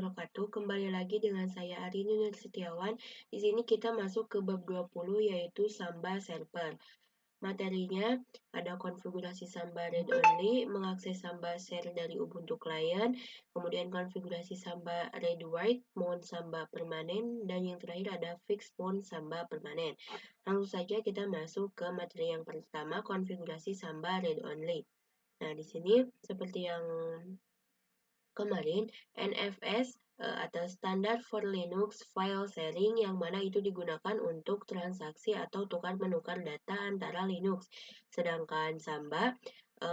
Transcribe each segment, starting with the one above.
wabarakatuh. Kembali lagi dengan saya Arini Nur Setiawan. Di sini kita masuk ke bab 20 yaitu Samba Server. Materinya ada konfigurasi Samba read only, mengakses Samba share dari Ubuntu client, kemudian konfigurasi Samba read write, mount Samba permanen, dan yang terakhir ada fix mount Samba permanen. Langsung saja kita masuk ke materi yang pertama, konfigurasi Samba read only. Nah, di sini seperti yang kemarin, NFS atau Standard for Linux File Sharing, yang mana itu digunakan untuk transaksi atau tukar-menukar data antara Linux. Sedangkan Samba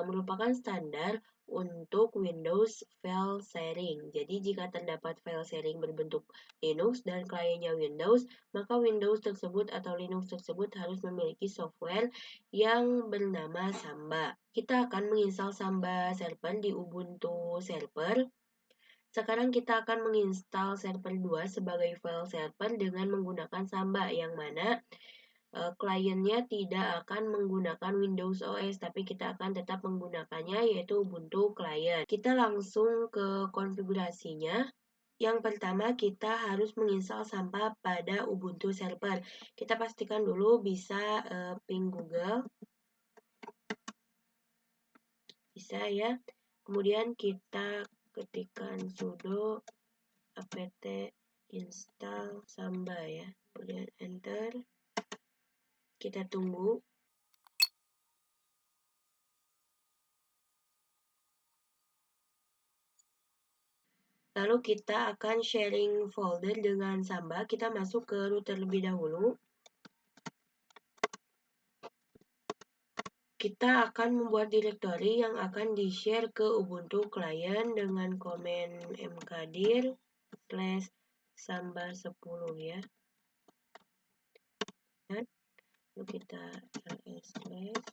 merupakan standar untuk Windows File Sharing. Jadi jika terdapat file sharing berbentuk Linux dan kliennya Windows, maka Windows tersebut atau Linux tersebut harus memiliki software yang bernama Samba. Kita akan menginstal Samba Server di Ubuntu Server. Sekarang kita akan menginstal server 2 sebagai file server dengan menggunakan Samba, yang mana kliennya tidak akan menggunakan Windows OS, tapi kita akan tetap menggunakannya yaitu Ubuntu Client. Kita langsung ke konfigurasinya. Yang pertama, kita harus menginstal Samba pada Ubuntu Server. Kita pastikan dulu bisa ping Google. Bisa ya. Kemudian kita ketikkan sudo apt install Samba ya. Kemudian enter. Kita tunggu. Lalu kita akan sharing folder dengan Samba. Kita masuk ke root terlebih dahulu. Kita akan membuat directory yang akan di-share ke Ubuntu client dengan komen mkdir /samba10 ya. Lalu kita ls slash.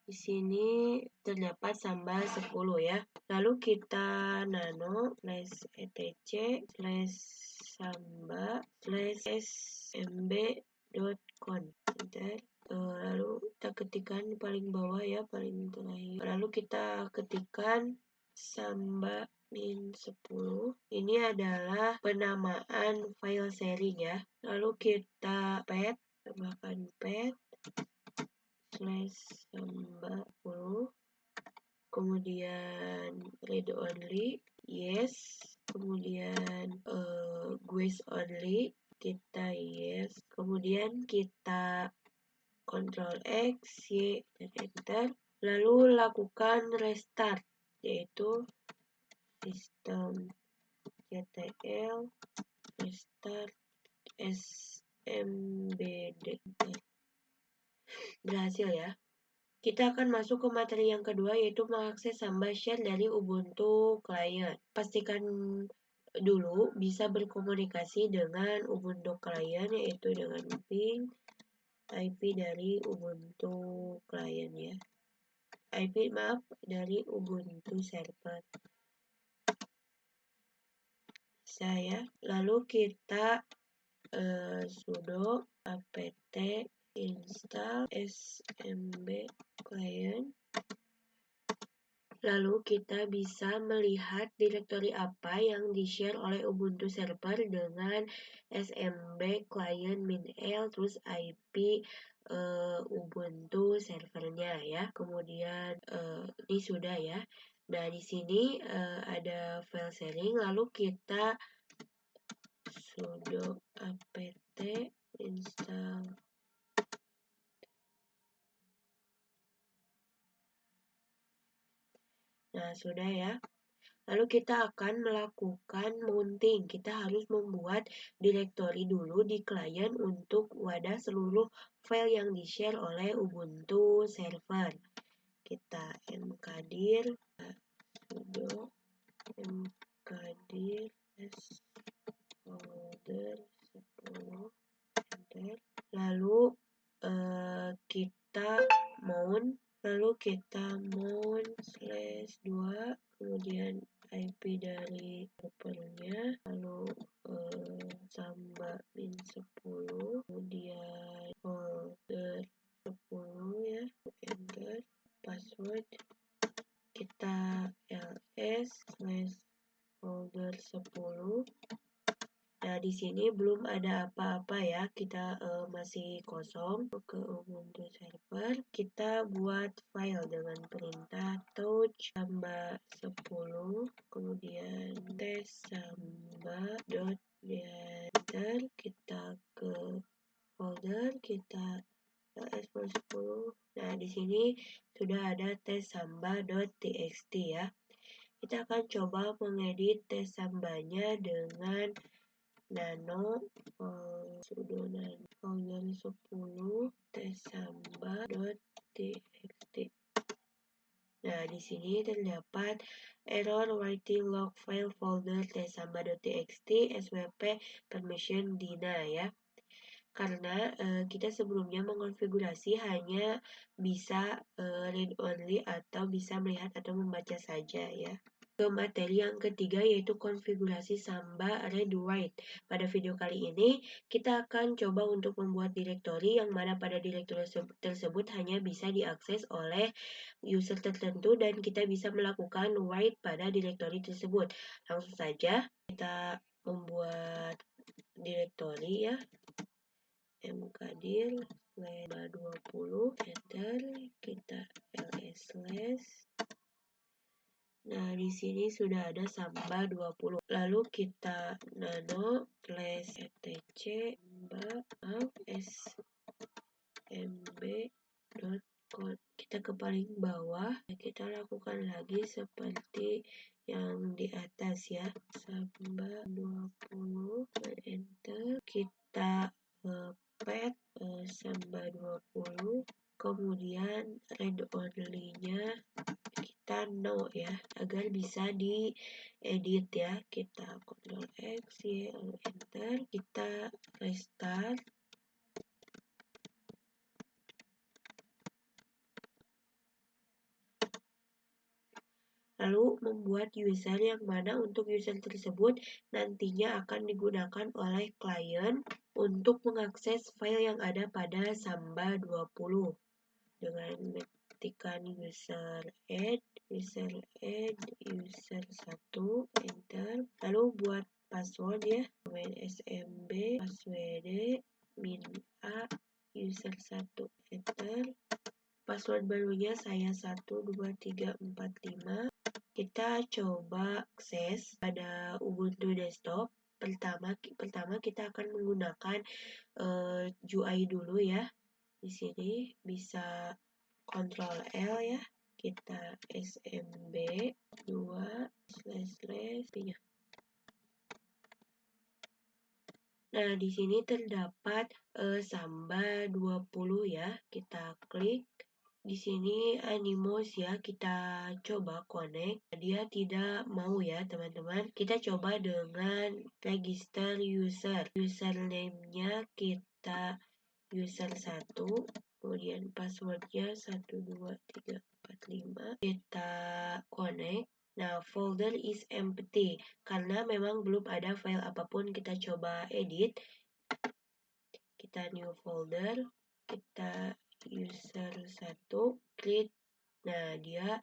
Di sini terdapat Samba 10 ya. Lalu kita nano /etc /samba/smb.conf. Lalu kita ketikkan paling bawah ya, paling terakhir. Lalu kita ketikkan Samba min10. Ini adalah penamaan file sharing ya. Lalu kita tambahkan /samba10, kemudian read only, yes, kemudian guess only, kita yes, kemudian kita Ctrl X, Y, dan enter. Lalu lakukan restart, yaitu systemctl restart smbd. Berhasil ya. Kita akan masuk ke materi yang kedua, yaitu mengakses Samba share dari Ubuntu client. Pastikan dulu bisa berkomunikasi dengan Ubuntu client, yaitu dengan ping IP dari Ubuntu client ya. Dari Ubuntu server. Bisa ya. Lalu kita sudo apt install smb client. Lalu kita bisa melihat direktori apa yang di-share oleh Ubuntu server dengan smb client -l terus IP Ubuntu servernya ya. Kemudian ini sudah ya. Nah, di sini ada file sharing. Lalu kita sudo apt install. Nah, sudah ya. Lalu kita akan melakukan mounting. Kita harus membuat direktori dulu di klien untuk wadah seluruh file yang di-share oleh Ubuntu server. Kita mkdir sudo mkdir folder 10 enter. Lalu kita mount. Lalu kita mount /2, kemudian IP dari servernya, lalu Samba min10, kemudian folder 10 ya, enter, password kita ls/folder Nah, di sini belum ada apa-apa ya, kita masih kosong. Ke Ubuntu server, kita buat file dengan perintah touch samba 10, kemudian tes samba dot enter, kita ke folder, kita ls 10. Nah, di sini sudah ada tes samba.txt ya. Kita akan coba mengedit tes sambanya dengan nano sudo nano folder 10 tes samba.txt. Nah, di sini terdapat error writing log file folder tes samba.txt swp permission dina ya. Karena kita sebelumnya mengonfigurasi hanya bisa read only atau bisa melihat atau membaca saja ya. Ke materi yang ketiga yaitu konfigurasi Samba read write. Pada video kali ini kita akan coba untuk membuat direktori yang mana pada direktori tersebut hanya bisa diakses oleh user tertentu dan kita bisa melakukan write pada direktori tersebut. Langsung saja kita membuat direktori ya. mkdir /20 enter, kita ls slash. Nah, di sini sudah ada samba 20. Lalu kita nano slash etc smb.code. Kita ke paling bawah, kita lakukan lagi seperti yang di atas ya. Samba 20 enter, kita pet samba 20, kemudian read only-nya kita no ya, agar bisa diedit ya. Kita Ctrl X, Y, lalu enter, kita restart. Lalu membuat user yang mana untuk user tersebut nantinya akan digunakan oleh klien untuk mengakses file yang ada pada Samba 20 dengan mengetikkan user add user 1 enter, lalu buat password ya, domain smb password min a user 1 enter, password barunya saya 12345. Kita coba akses pada Ubuntu desktop. Pertama kita akan menggunakan GUI dulu ya. Di sini bisa Ctrl L ya. Kita smb 2// Nah, di sini terdapat Samba 20 ya. Kita klik. Di sini Animos ya, kita coba connect. Dia tidak mau ya teman-teman. Kita coba dengan register user. Username-nya kita user 1, kemudian passwordnya 12345. Kita connect. Nah, folder is empty karena memang belum ada file apapun. Kita coba edit. Kita new folder. Kita user 1 create. Nah, dia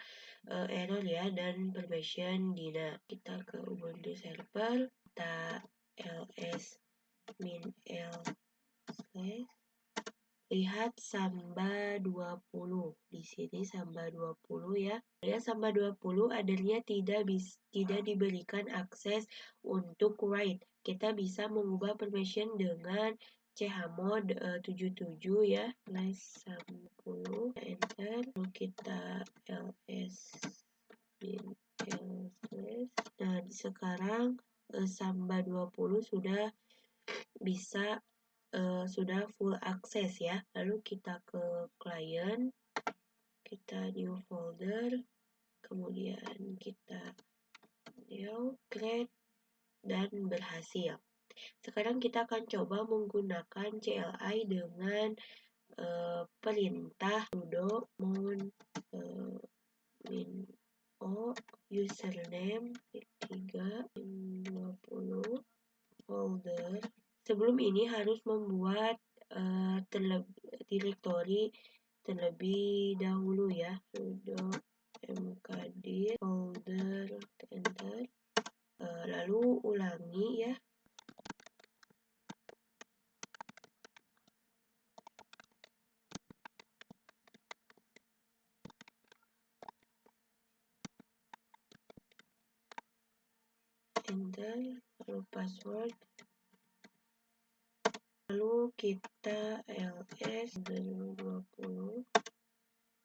error ya dan permission dina. Kita ke Ubuntu server, kita ls min l slash, lihat Samba 20. Di sini Samba 20 ya. Ya, Samba 20 adanya tidak diberikan akses untuk write. Kita bisa mengubah permission dengan chmod 77 ya, slash 10 enter, lalu kita ls min l slash. Nah, sekarang Samba 20 sudah bisa sudah full akses ya. Lalu kita ke client, kita new folder, kemudian kita new create dan berhasil. Sekarang kita akan coba menggunakan CLI dengan perintah sudo mount min o username 3/20 folder. Sebelum ini harus membuat direktori terlebih dahulu ya. Sudo mkdir folder enter, lalu ulangi ya. password, lalu kita ls 2020.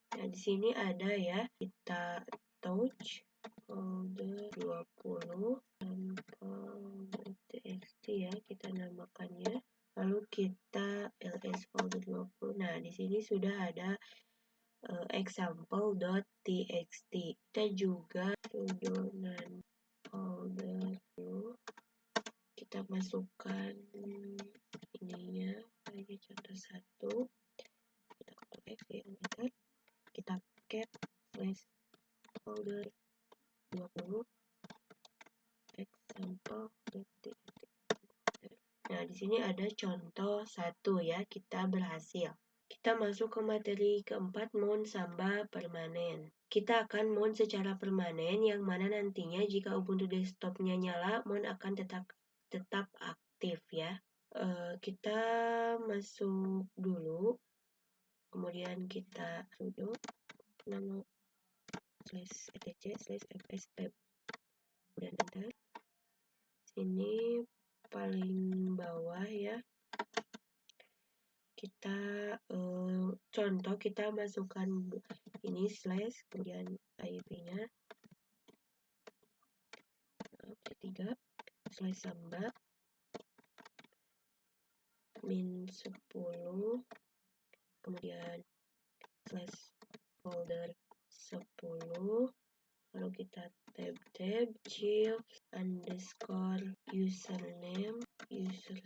Nah, di sini ada ya, kita touch folder 20 sampel.txt ya, kita namakannya. Lalu kita ls folder 20. Nah, di sini sudah ada example.txt. Kita juga sudo nan folder dulu. Kita masukkan ininya sebagai contoh 1. Kita Ctrl X ya, enter. Kita cat slash folder 20 example.txt. Nah, di sini ada contoh 1 ya, kita berhasil. Kita masuk ke materi keempat, mount Samba permanen. Kita akan mount secara permanen, yang mana nantinya jika Ubuntu desktopnya nyala, mount akan tetap aktif ya. Kita masuk dulu, kemudian kita sudo nano /etc/fstab, kemudian enter. Sini paling bawah ya, kita contoh, kita masukkan ini slash, kemudian IP-nya -3 slash samba -10, kemudian slash folder 10, lalu kita tab child underscore username user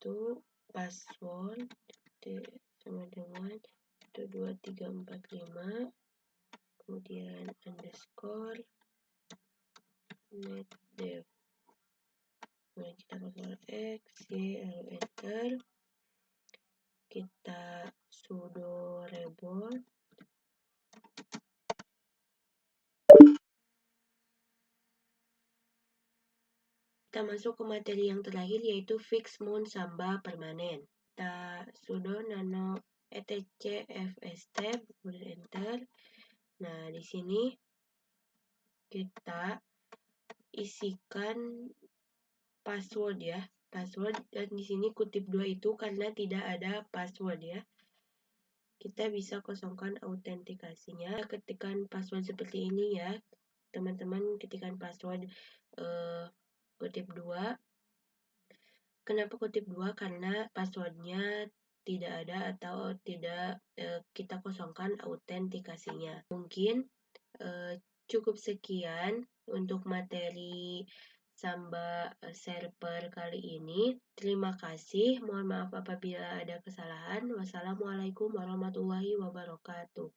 1, password sama dengan 12345, kemudian underscore netdev. Kemudian kita Ctrl X, Y, lalu enter. Kita sudo reboot. Kita masuk ke materi yang terakhir, yaitu fix mount Samba permanen. Kita sudo nano etc fstab, kemudian enter. Nah, di sini kita isikan password ya, password, dan di sini kutip 2 itu karena tidak ada password ya. Kita bisa kosongkan autentikasinya, ketikkan password seperti ini ya. Teman-teman ketikkan password kutip 2. Kenapa kutip 2? Karena passwordnya tidak ada atau tidak kita kosongkan autentikasinya. Mungkin cukup sekian untuk materi Samba server kali ini. Terima kasih. Mohon maaf apabila ada kesalahan. Wassalamualaikum warahmatullahi wabarakatuh.